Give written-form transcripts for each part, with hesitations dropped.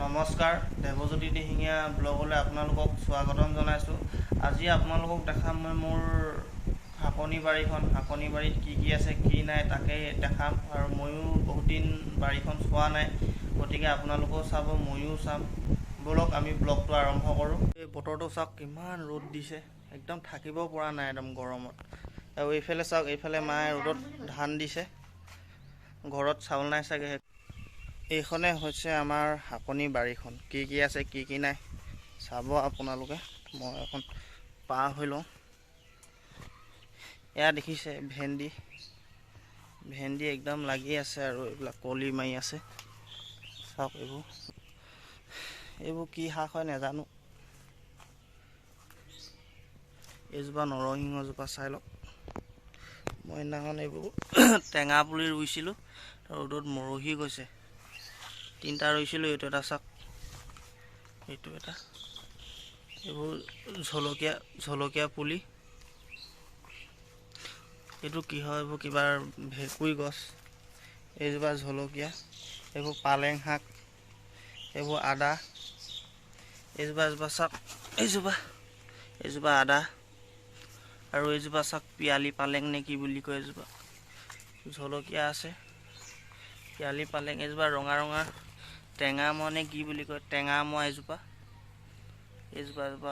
নমস্কাৰ, দেৱজ্যোতি দিহিঙীয়া ব্লগলৈ আপোনালোকক স্বাগতম জনাইছোঁ। আজি আপোনালোকক দেখাম মই মোৰ শাকনি বাৰীত কি আছে কি নাই তাকে দেখাম। আৰু ময়ো বহুত দিন বাৰীখন চোৱা নাই, গতিকে আপোনালোকেও চাব ময়ো চাম। ব'লক আমি ব্লগটো আৰম্ভ কৰোঁ। এই বতৰটো চাওক, কিমান ৰ'দ দিছে, একদম থাকিব পৰা নাই একদম গৰমত। আৰু এইফালে চাওক, এইফালে মায়ে ৰ'দত ধান দিছে, ঘৰত চাউল নাই চাগে। এইখনে হৈছে আমাৰ শাকনি বাৰীখন। কি আছে কি নাই চাব আপোনালোকে। মই এখন পাৰ হৈ লওঁ। এয়া দেখিছে ভেন্দি একদম লাগি আছে, আৰু এইবিলাক কলি মাৰি আছে। চাওক, এইবোৰ কি শাক হয় নাজানো। এইজোপা নৰসিংহজোপা চাই লওক। মই সেইদিনাখন এইবোৰ টেঙা পুলি ৰুইছিলোঁ, ৰ'দত মৰহি গৈছে। 3টা ৰুইছিলোঁ, এইটো এটা চাওক, এইটো এটা। এইবোৰ জলকীয়া পুলি। এইটো কি হয়, এইবোৰ কিবা ভেকুৰী গছ। এইজোপা জলকীয়া, এইবোৰ পালেং শাক, এইবোৰ আদা। এইজোপা চাওক, এইজোপা আদা। আৰু এইজোপা চাওক, পিয়ালি পালেং নে কি বুলি কয় এইজোপা। জলকীয়া আছে, পিয়ালি পালেং। এইজোপা ৰঙা টেঙামৰা নে কি বুলি কয়, টেঙামৰা এজোপা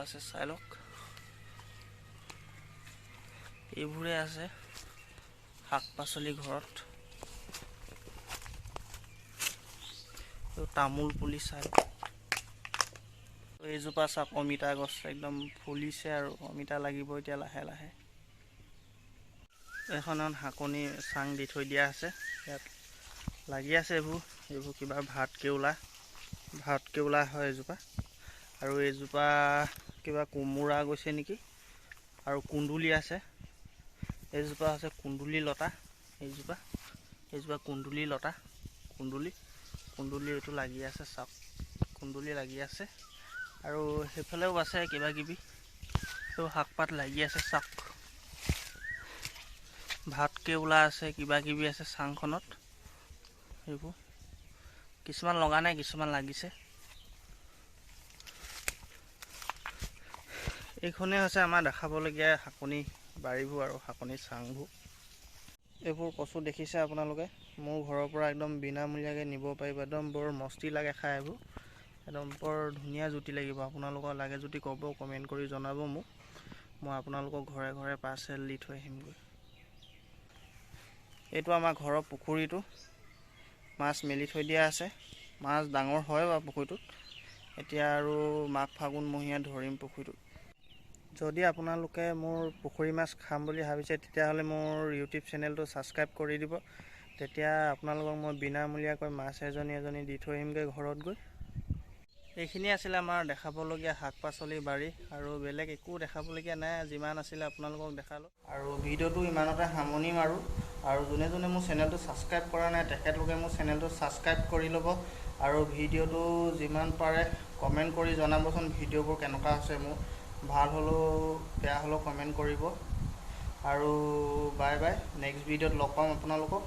আছে, চাই লওক। এইবোৰে আছে শাক পাচলি ঘৰত। তামোল পুলি চাই লওক। এইজোপা চাওক, অমিতা গছ একদম ফুলিছে, আৰু অমিতা লাগিব এতিয়া লাহে লাহে। এখনত শাকনি চাং দি থৈ দিয়া আছে, ইয়াত লাগি আছে এইবোৰ কিবা ভাত কেৰেলা হয় এইজোপা। আৰু এইজোপা কিবা কোমোৰা গৈছে নেকি। আৰু কুন্দুলি আছে। এইজোপা আছে কুন্দুলি লতা। এইজোপা কুন্দুলি লতা, কুন্দুলি এইটো লাগি আছে, চাওক, কুন্দুলি লাগি আছে। আৰু সেইফালেও আছে কিবা কিবি, এইবোৰ শাক পাত লাগি আছে, চাওক। ভাত কেৰেলা আছে, কিবা কিবি আছে চাংখনত। এইবোৰ কিছুমান লগা নাই, কিছুমান লাগিছে। এইখনেই হৈছে আমাৰ দেখাবলগীয়া শাকনি বাৰীবোৰ আৰু শাকনি চাংবোৰ। এইবোৰ কচু দেখিছে আপোনালোকে, মোৰ ঘৰৰ পৰা একদম বিনামূলীয়াকৈ নিব পাৰিব। একদম বৰ মস্তি লাগে খাই, এইবোৰ একদম বৰ ধুনীয়া জুতি লাগিব। আপোনালোকৰ লাগে যদি ক'ব, কমেণ্ট কৰি জনাব মোক। মই আপোনালোকৰ ঘৰে ঘৰে পাৰ্চেল দি থৈ আহিমগৈ। এইটো আমাৰ ঘৰৰ পুখুৰীটো, মাছ মেলি থৈ দিয়া আছে। মাছ ডাঙৰ হয় বাৰু পুখুৰীটোত। এতিয়া আৰু মাঘ ফাগুনমহীয়া ধৰিম পুখুৰীটোত। যদি আপোনালোকে মোৰ পুখুৰী মাছ খাম বুলি ভাবিছে, তেতিয়াহ'লে মোৰ ইউটিউব চেনেলটো ছাবস্ক্ৰাইব কৰি দিব। তেতিয়া আপোনালোকক মই বিনামূলীয়াকৈ মাছ এজনী দি থৈ আহিমগৈ ঘৰত গৈ। এইখিনি আছিলে আমাৰ দেখাবলগীয়া শাক পাচলি বাৰী, আৰু বেলেগ একো দেখাবলগীয়া নাই। যিমান আছিলে আপোনালোকক দেখালোঁ, আৰু ভিডিঅ'টো ইমানতে সামৰণি মাৰোঁ। আৰু যোনে যোনে মোৰ চেনেলটো ছাবস্ক্ৰাইব কৰা নাই, তেখেতলোকে মোৰ চেনেলটো ছাবস্ক্ৰাইব কৰি ল'ব। আৰু ভিডিঅ'টো যিমান পাৰে কমেণ্ট কৰি জনাবচোন, ভিডিঅ'বোৰ কেনেকুৱা হৈছে মোৰ। ভাল হ'লেও বেয়া হ'লেও কমেণ্ট কৰিব। আৰু বাই বাই, নেক্সট ভিডিঅ'ত লগ পাম আপোনালোকক।